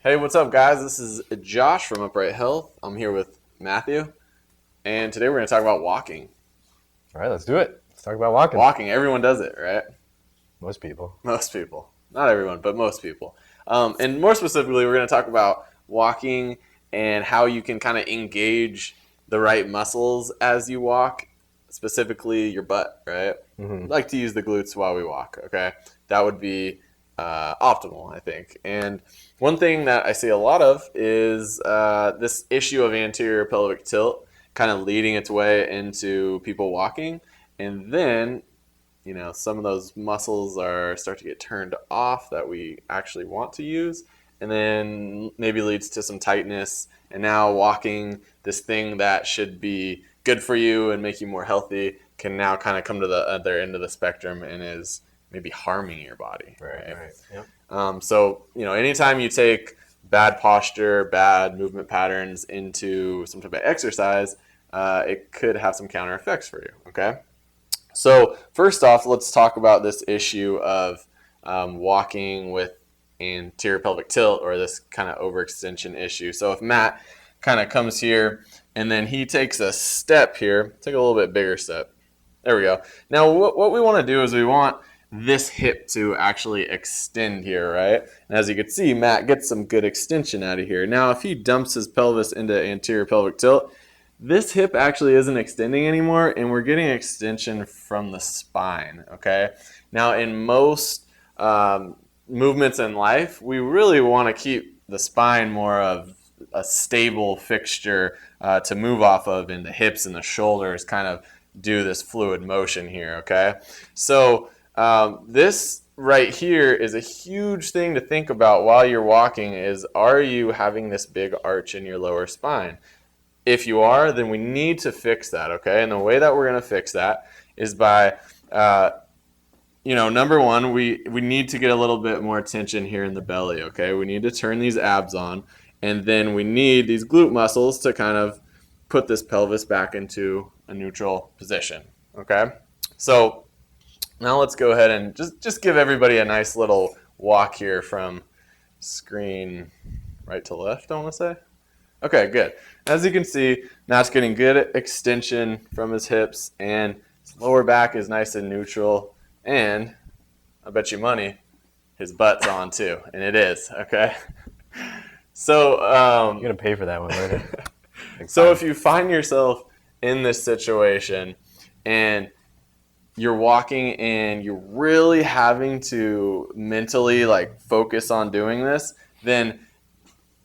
Hey, what's up, guys? This is Josh from Upright Health. I'm here with Matthew, and today we're going to talk about walking. All right, let's do it. Let's talk about walking. Walking, everyone does it, right? Most people. Most people. Not everyone, but most people. And more specifically, we're going to talk about walking and how you can kind of engage the right muscles as you walk, specifically your butt, right? Mm-hmm. We like to use the glutes while we walk, okay? That would be optimal, I think. And one thing that I see a lot of is this issue of anterior pelvic tilt kind of leading its way into people walking. And then, some of those muscles start to get turned off that we actually want to use. And then maybe leads to some tightness. And now walking, this thing that should be good for you and make you more healthy, can now kind of come to the other end of the spectrum and is maybe harming your body. Right. Yep. So, anytime you take bad posture, bad movement patterns into some type of exercise, it could have some counter effects for you, okay? So first off, let's talk about this issue of walking with anterior pelvic tilt, or this kind of overextension issue. So if Matt kind of comes here and then he takes a step here, take a little bit bigger step. There we go. Now what we want to do is we want this hip to actually extend here, right? And as you can see, Matt gets some good extension out of here. Now if he dumps his pelvis into anterior pelvic tilt, this hip actually isn't extending anymore, and we're getting extension from the spine, okay? Now, in most movements in life, we really want to keep the spine more of a stable fixture to move off of, and the hips and the shoulders kind of do this fluid motion here, okay? So this right here is a huge thing to think about while you're walking is, are you having this big arch in your lower spine? If you are, then we need to fix that, okay? And the way that we're going to fix that is by, number one, we need to get a little bit more tension here in the belly, okay? We need to turn these abs on, and then we need these glute muscles to kind of put this pelvis back into a neutral position, okay? So now let's go ahead and just give everybody a nice little walk here from screen right to left, I want to say. Okay, good. As you can see, now it's getting good extension from his hips, and his lower back is nice and neutral, and I bet you money, his butt's on too, and it is, okay? So, You're going to pay for that one later. so if you find yourself in this situation and you're walking and you're really having to mentally focus on doing this, then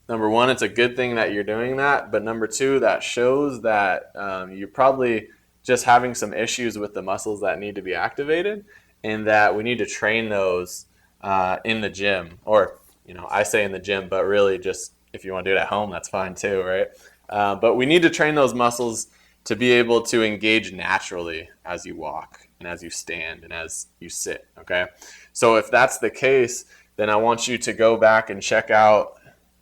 number one, it's a good thing that you're doing that. But number two, that shows that you're probably just having some issues with the muscles that need to be activated, and that we need to train those in the gym. Or, I say in the gym, but really just if you want to do it at home, that's fine too, right? But we need to train those muscles to be able to engage naturally as you walk and as you stand and as you sit, okay? So if that's the case, then I want you to go back and check out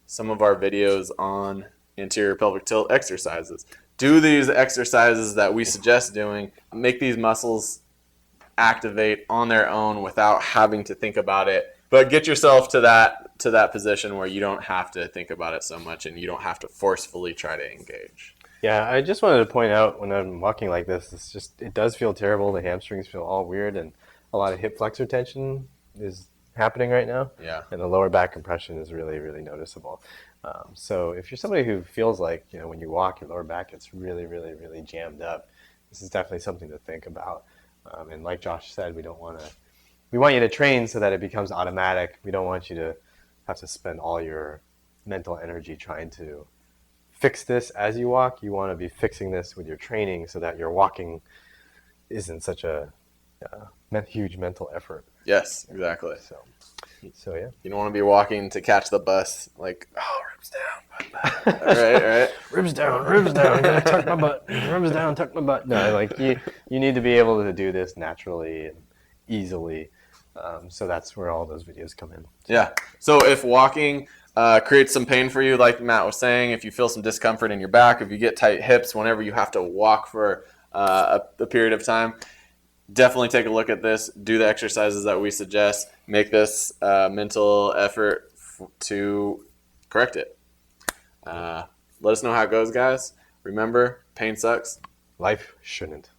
some of our videos on anterior pelvic tilt exercises. Do these exercises that we suggest doing, make these muscles activate on their own without having to think about it, but get yourself to that position where you don't have to think about it so much and you don't have to forcefully try to engage. Yeah, I just wanted to point out when I'm walking like this, it does feel terrible. The hamstrings feel all weird, and a lot of hip flexor tension is happening right now. Yeah. And the lower back compression is really, really noticeable. So if you're somebody who feels like, when you walk, your lower back gets really, really, really jammed up, this is definitely something to think about. And like Josh said, we want you to train so that it becomes automatic. We don't want you to have to spend all your mental energy trying to fix this as you walk. You want to be fixing this with your training so that your walking isn't such a huge mental effort. Yes, exactly. So yeah. You don't want to be walking to catch the bus ribs down. right. Ribs down. Gonna tuck my butt. Ribs down, tuck my butt. No, you need to be able to do this naturally and easily. So that's where all those videos come in. Yeah. So if walking creates some pain for you, like Matt was saying, if you feel some discomfort in your back, if you get tight hips whenever you have to walk for a period of time, definitely take a look at this. Do the exercises that we suggest. Make this mental effort to correct it. Let us know how it goes, guys. Remember, pain sucks. Life shouldn't.